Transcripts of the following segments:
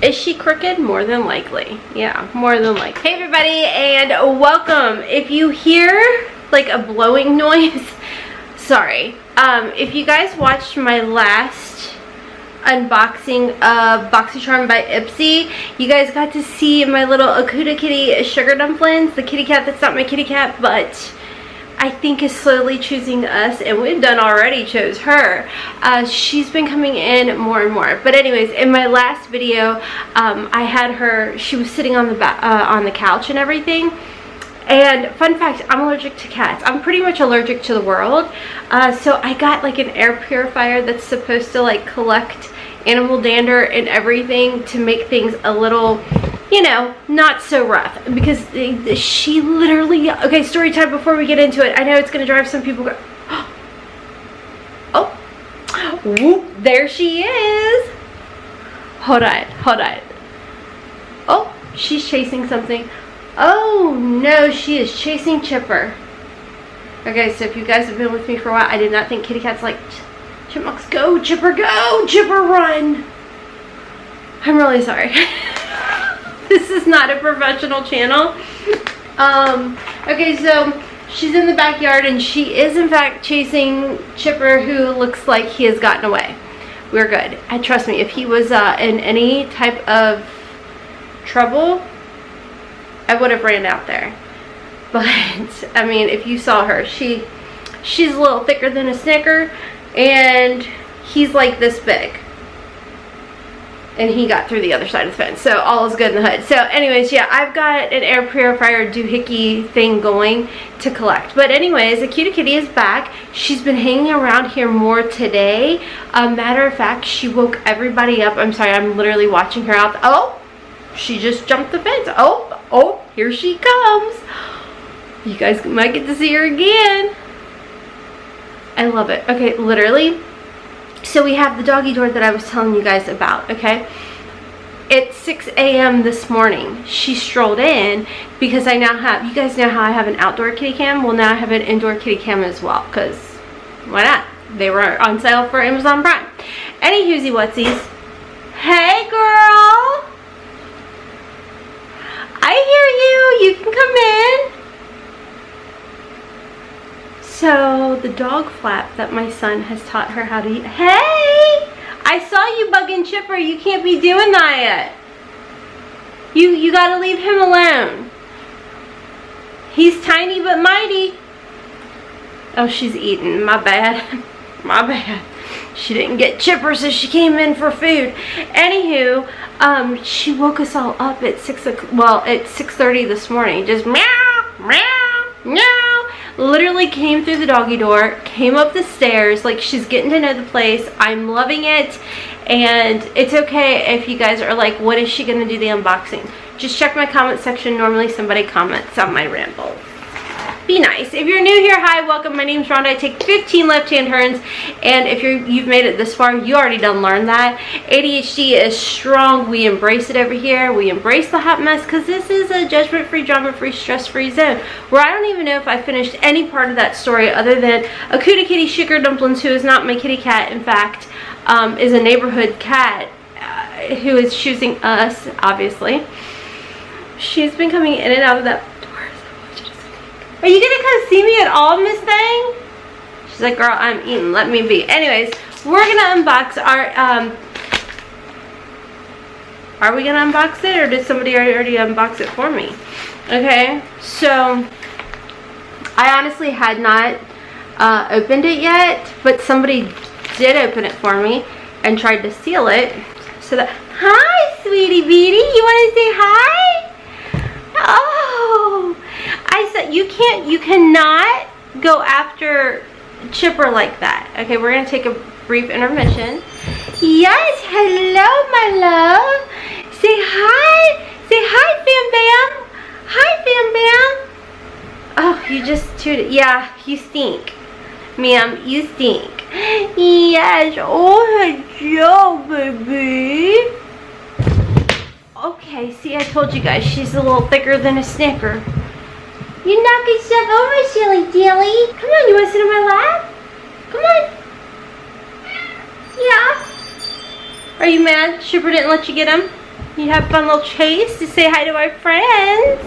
Is she crooked? More than likely. Yeah, more than likely. Hey everybody, and welcome. If you hear like a blowing noise, sorry. If you guys watched my last unboxing of BoxyCharm by Ipsy, you guys got to see my little Akuta kitty sugar dumplings, the kitty cat that's not my kitty cat, but I think is slowly choosing us, and we've done already chose her. She's been coming in more and more. But anyways, in my last video, I had her, she was sitting on the couch and everything. And fun fact, I'm allergic to cats. I'm pretty much allergic to the world. So I got like an air purifier that's supposed to like collect animal dander and everything to make things a little, you know, not so rough. Because she literally, okay, story time before we get into it. I know it's gonna drive some people oh, whoop, there she is. Hold on. Oh, she's chasing something. Oh no, she is chasing Chipper. Okay, so if you guys have been with me for a while, I did not think kitty cats like chipmunks. Go, Chipper, go! Chipper, run! I'm really sorry. This is not a professional channel. Okay, so she's in the backyard and she is in fact chasing Chipper, who looks like he has gotten away. We're good. And trust me, if he was in any type of trouble, I would have ran out there. But I mean, if you saw her, she's a little thicker than a Snicker, and he's like this big, and he got through the other side of the fence, so all is good in the hood. So anyways, yeah, I've got an air purifier doohickey thing going to collect. But anyways, the cutie kitty is back. She's been hanging around here more today. Matter of fact, she woke everybody up. I'm sorry, I'm literally watching her out. Oh, she just jumped the fence. Oh, here she comes. You guys might get to see her again. I love it. Okay, literally. So we have the doggy door that I was telling you guys about, okay? It's 6 a.m. this morning. She strolled in because I now have, you guys know how I have an outdoor kitty cam? Well, now I have an indoor kitty cam as well, because why not? They were on sale for Amazon Prime. Any Hoosie Wutsies. Hey, girl. I hear you. You can come in. So the dog flap that my son has taught her how to eat. Hey! I saw you bugging Chipper. You can't be doing that yet. You gotta leave him alone. He's tiny but mighty. Oh, she's eating. My bad. My bad. She didn't get Chipper, so she came in for food. Anywho, she woke us all up at 6:30 this morning. Just meow, meow, meow. Literally came through the doggy door, came up the stairs, like she's getting to know the place. I'm loving it, and it's okay if you guys are like, what is she gonna do the unboxing? Just check my comment section. Normally somebody comments on my ramble. Be nice. If you're new here, hi, welcome. My name's Rhonda. I take 15 left-hand turns, and if you've made it this far, you already done learned that. ADHD is strong. We embrace it over here. We embrace the hot mess, because this is a judgment-free, drama-free, stress-free zone where I don't even know if I finished any part of that story other than Akuta kitty sugar dumplings, who is not my kitty cat, in fact, is a neighborhood cat who is choosing us, obviously. She's been coming in and out of that. Are you gonna come see me at all, Miss Thing? She's like, girl, I'm eating. Let me be. Anyways, we're gonna unbox our, are we gonna unbox it, or did somebody already unbox it for me? Okay, so I honestly had not opened it yet, but somebody did open it for me and tried to steal it. So that, hi, sweetie beatie, you wanna say hi? Oh, I said you cannot go after Chipper like that. Okay, we're gonna take a brief intermission. Yes, hello, my love. Say hi. Say hi, Fam Bam. Hi, Fam Bam. Oh, you just tooted. Yeah, you stink, ma'am. You stink. Yes. Oh, hello, baby. Okay, see, I told you guys, she's a little thicker than a Snicker. You knock yourself over, silly dilly. Come on, you want to sit on my lap? Come on. Yeah. Are you mad Chipper didn't let you get him? You have a fun little chase to say hi to our friends.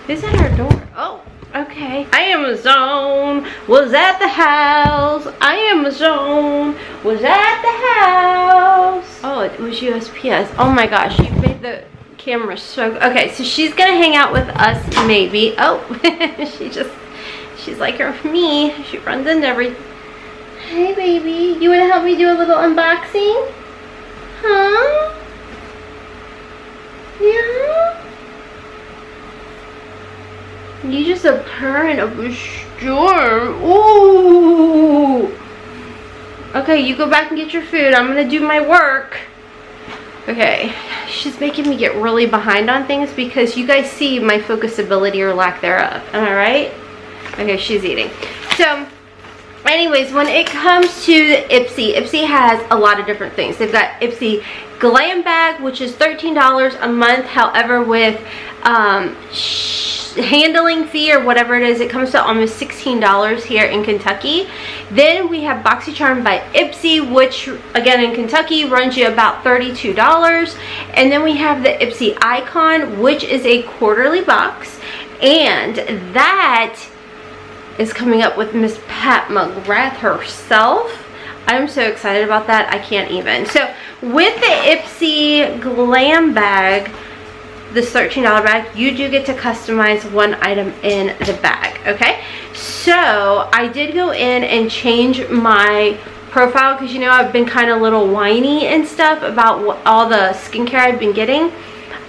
Who's at our door? Oh, okay. Amazon was at the house. Amazon was at the house. Oh, it was USPS. Oh my gosh, you made the camera so... Okay, so she's gonna hang out with us maybe. Oh, she's like her for me. She runs into everything. Hey baby, you wanna help me do a little unboxing? Huh? Yeah? You just a parent of a storm. Ooh. Okay, you go back and get your food. I'm gonna do my work. Okay, she's making me get really behind on things because you guys see my focusability or lack thereof. Am I right? Okay, she's eating. So, anyways, when it comes to Ipsy has a lot of different things. They've got Ipsy Glambag, which is $13 a month. However, with handling fee or whatever it is, it comes to almost $16 here in Kentucky. Then we have BoxyCharm by Ipsy, which again in Kentucky runs you about $32. And then we have the Ipsy Icon, which is a quarterly box, and that is coming up with Miss Pat McGrath herself. I'm so excited about that, I can't even. So with the Ipsy Glambag, this $13 bag, you do get to customize one item in the bag, okay? So I did go in and change my profile because, you know, I've been kind of a little whiny and stuff about all the skincare I've been getting.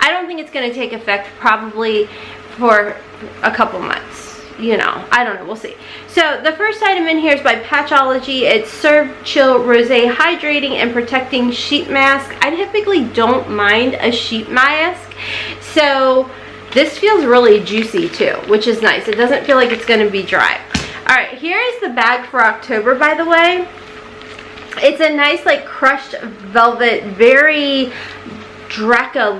I don't think it's going to take effect probably for a couple months. You know, I don't know, we'll see. So the first item in here is by Patchology. It's Serve Chill Rosé Hydrating and Protecting Sheet Mask. I typically don't mind a sheet mask, so this feels really juicy too, which is nice. It doesn't feel like it's going to be dry. Alright, here is the bag for October, by the way. It's a nice like crushed velvet, very Dracula.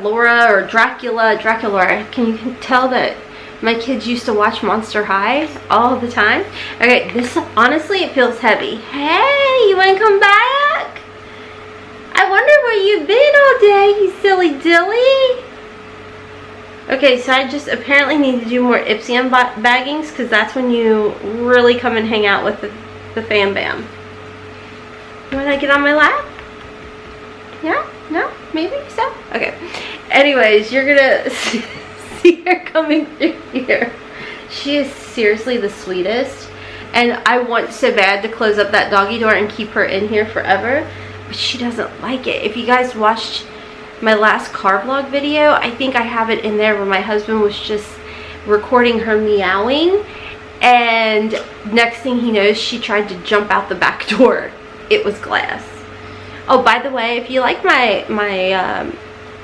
Can you tell that my kids used to watch Monster High all the time? Okay, this honestly, it feels heavy. Hey, you want to come back? I wonder where you've been all day, you silly dilly. Okay, so I just apparently need to do more Ipsy unbaggings because that's when you really come and hang out with the fam bam. You want to get on my lap? Yeah? No? Maybe so? Okay. Anyways, you're gonna see her coming through here. She is seriously the sweetest, and I want so bad to close up that doggy door and keep her in here forever, but she doesn't like it. If you guys watched my last car vlog video, I think I have it in there where my husband was just recording her meowing, and next thing he knows, she tried to jump out the back door. It was glass. Oh, by the way, if you like my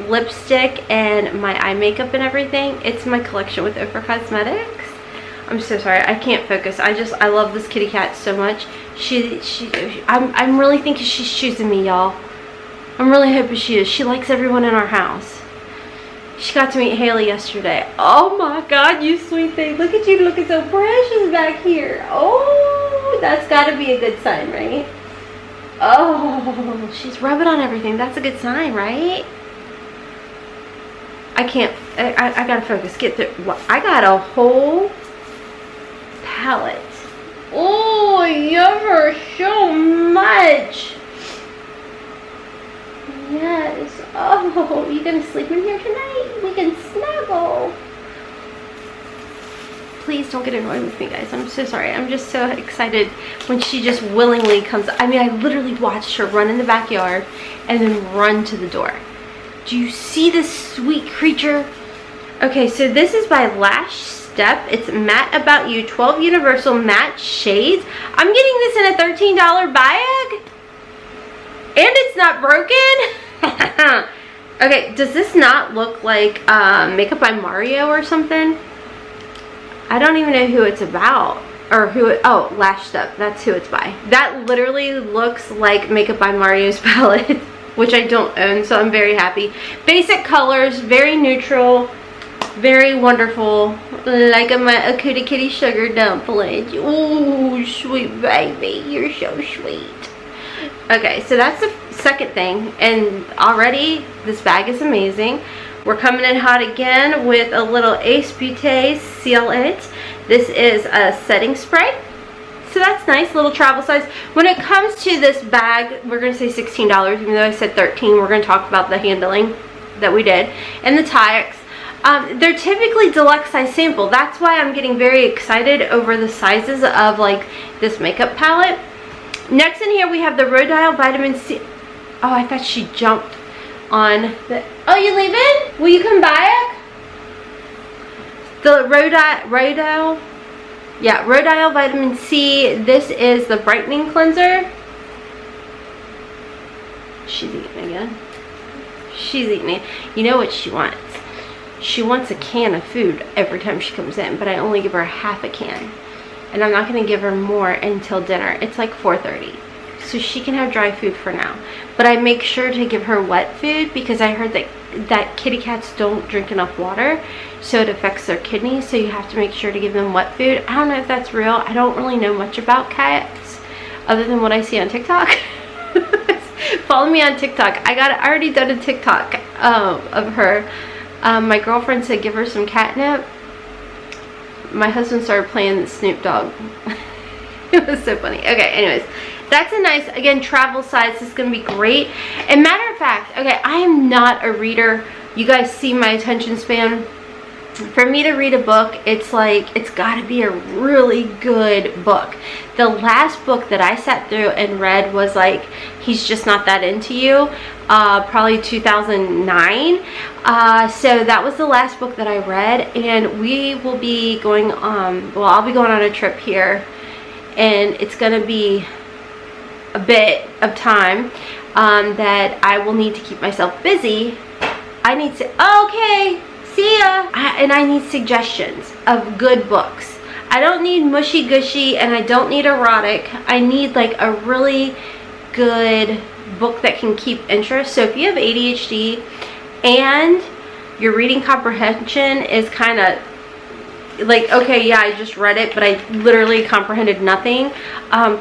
lipstick and my eye makeup and everything, it's my collection with OFRA Cosmetics. I'm so sorry, I can't focus. I love this kitty cat so much. I'm really thinking she's choosing me, y'all. I'm really hoping she is. She likes everyone in our house. She got to meet Haley yesterday. Oh my God, you sweet thing. Look at you looking so precious back here. Oh, that's gotta be a good sign, right? Oh, she's rubbing on everything. That's a good sign, right? I can't, I gotta focus. Get through. I got a whole palette. Oh, I love her so much. Yes. Oh, you gonna sleep in here tonight? We can snuggle. Please don't get annoyed with me, guys. I'm so sorry. I'm just so excited when she just willingly comes. I mean, I literally watched her run in the backyard and then run to the door. Do you see this sweet creature? Okay, so this is by Lash Step. It's Matte About You 12 Universal Matte Shades. I'm getting this in a $13 bag. And it's not broken. Okay, does this not look like Makeup by Mario or something? I don't even know who it's about. Or who it, oh, Lash Step. That's who it's by. That literally looks like Makeup by Mario's palette, which I don't own, so I'm very happy. Basic colors, very neutral, very wonderful. Like a kitty kitty sugar dumpling. Ooh, sweet baby. You're so sweet. Okay, so that's the second thing, and already this bag is amazing. We're coming in hot again with a little Ace Beauté Seal It. This is a setting spray, so that's nice, little travel size. When it comes to this bag, we're going to say $16, even though I said $13. We're going to talk about the handling that we did and the tie-ins. They're typically deluxe size sample. That's why I'm getting very excited over the sizes of like this makeup palette. Next in here we have the Rhodile Vitamin C. Oh, I thought she jumped on the... Oh, you leaving? Will you come back? The Rhodile Vitamin C. This is the brightening cleanser. She's eating again. She's eating it. You know what she wants? She wants a can of food every time she comes in, but I only give her half a can. And I'm not going to give her more until dinner. It's like 4:30. So she can have dry food for now. But I make sure to give her wet food because I heard that kitty cats don't drink enough water. So it affects their kidneys. So you have to make sure to give them wet food. I don't know if that's real. I don't really know much about cats other than what I see on TikTok. Follow me on TikTok. I already done a TikTok of her. My girlfriend said give her some catnip. My husband started playing Snoop Dogg. It was so funny. Okay, anyways, that's a nice, again, travel size. This is going to be great. And matter of fact, okay, I am not a reader. You guys see my attention span. For me to read a book, it's like, it's got to be a really good book. The last book that I sat through and read was like, He's Just Not That Into You, probably 2009. So that was the last book that I read, and we will be going on, well, I'll be going on a trip here, and it's going to be a bit of time that I will need to keep myself busy. I need to, okay, see ya. And I need suggestions of good books. I don't need mushy gushy, and I don't need erotic. I need like a really good book that can keep interest. So if you have ADHD and your reading comprehension is kind of like, okay, yeah, I just read it, but I literally comprehended nothing,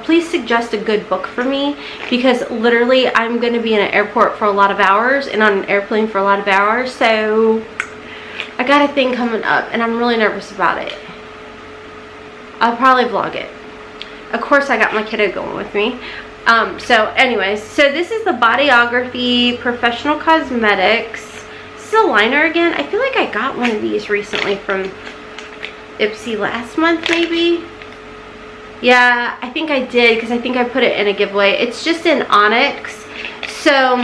please suggest a good book for me, because literally I'm going to be in an airport for a lot of hours and on an airplane for a lot of hours. So I got a thing coming up and I'm really nervous about it. I'll probably vlog it. Of course, I got my kiddo going with me. So anyways, so this is the Bodyography Professional Cosmetics. This is a liner again. I feel like I got one of these recently from Ipsy last month, maybe. Yeah, I think I did, because I think I put it in a giveaway. It's just in onyx, so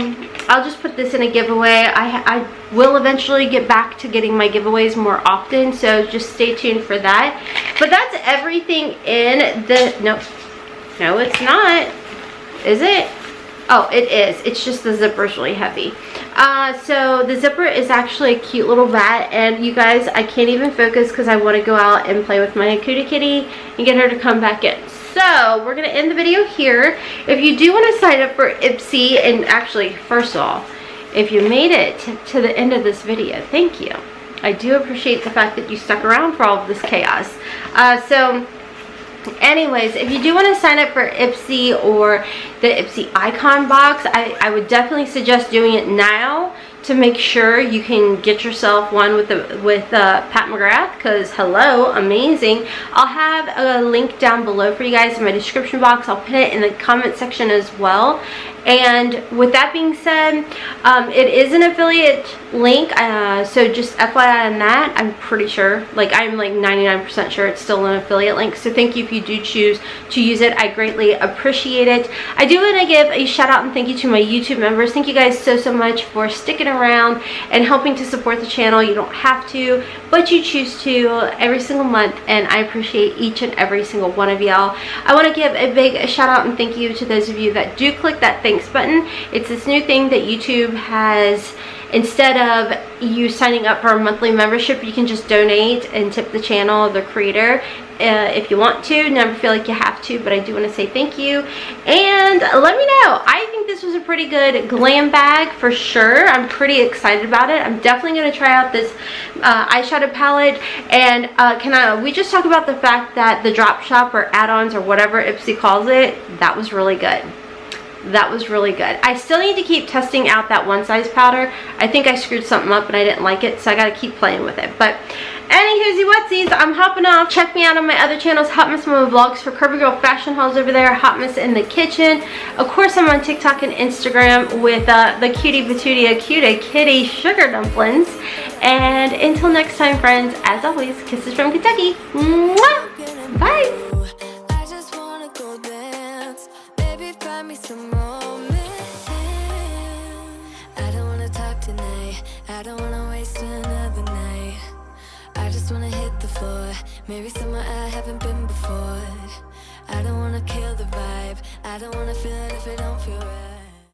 I'll just put this in a giveaway. I will eventually get back to getting my giveaways more often, so just stay tuned for that. But that's everything in the, no it's not. Is it? Oh, it is. It's just the zipper's really heavy. So the zipper is actually a cute little bat, and you guys, I can't even focus because I want to go out and play with my Akuta kitty and get her to come back in. So we're going to end the video here. If you do want to sign up for Ipsy, and actually, first of all, if you made it to the end of this video, thank you. I do appreciate the fact that you stuck around for all of this chaos. Anyways, if you do want to sign up for Ipsy or the Ipsy icon box, I would definitely suggest doing it now to make sure you can get yourself one with Pat McGrath, because hello, amazing. I'll have a link down below for you guys in my description box. I'll put it in the comment section as well. And with that being said, it is an affiliate link, so just FYI on that. I'm pretty sure, like I'm like 99% sure it's still an affiliate link, so thank you if you do choose to use it. I greatly appreciate it. I do want to give a shout out and thank you to my YouTube members. Thank you guys so much for sticking around and helping to support the channel. You don't have to, but you choose to every single month, and I appreciate each and every single one of y'all. I want to give a big shout out and thank you to those of you that do click that thanks button. It's this new thing that YouTube has. Instead of you signing up for a monthly membership, you can just donate and tip the channel, the creator, if you want to. Never feel like you have to, but I do want to say thank you. And let me know. I think this was a pretty good glam bag for sure. I'm pretty excited about it. I'm definitely going to try out this eyeshadow palette. And we just talk about the fact that the drop shop or add-ons or whatever Ipsy calls it, that was really good. That was really good. I still need to keep testing out that one size powder. I think I screwed something up and I didn't like it, so I gotta keep playing with it. But anywhoosy whatsies, I'm hopping off. Check me out on my other channels, Hot Mess Mama Vlogs for Curvy Girl fashion hauls over there, Hot Mess in the Kitchen. Of course, I'm on TikTok and Instagram with the Cutie Patootie Cutie Kitty Sugar Dumplings. And until next time, friends, as always, kisses from Kentucky. Mwah! Bye! Me some romance. I don't wanna talk tonight. I don't wanna waste another night. I just wanna hit the floor. Maybe somewhere I haven't been before. I don't wanna kill the vibe. I don't wanna feel it if it don't feel right.